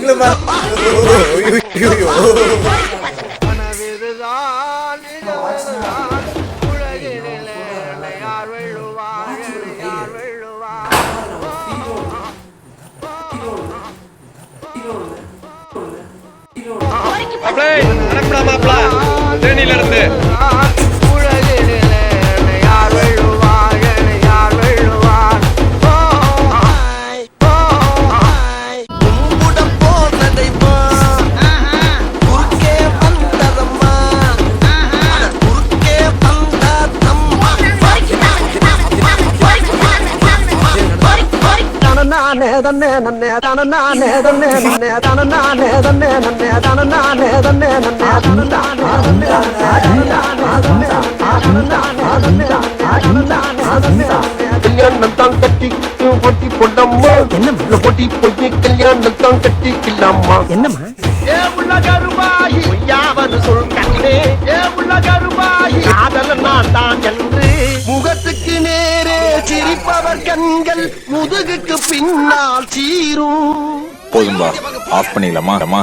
இல்லம்மா. ஐயோ. தேனியில இருந்து நானே தன்னே நன்னே தான நானே தன்னே நன்னே தான நானே தன்னே நன்னே தான நானே தன்னே நன்னே தான நானே தன்னே கல்யாணம் தான் கட்டி பொட்டி பொண்ணம்மா என்ன பொட்டி பொட்டி கல்யாணம் தான் கட்டிக்கலாமா என்னம்மா ஏ உள்ள கருமாயி யாவது சொல் கண்ணே ஏ உள்ள கருமாயி காதல நான் தான் என்று முகத்துக்கு நேரே சிரிப்பவர் கண்கள் முதுகுக்கு பின்னால் சீரும் போதும்பா ஆஃப் பண்ணிடலாமா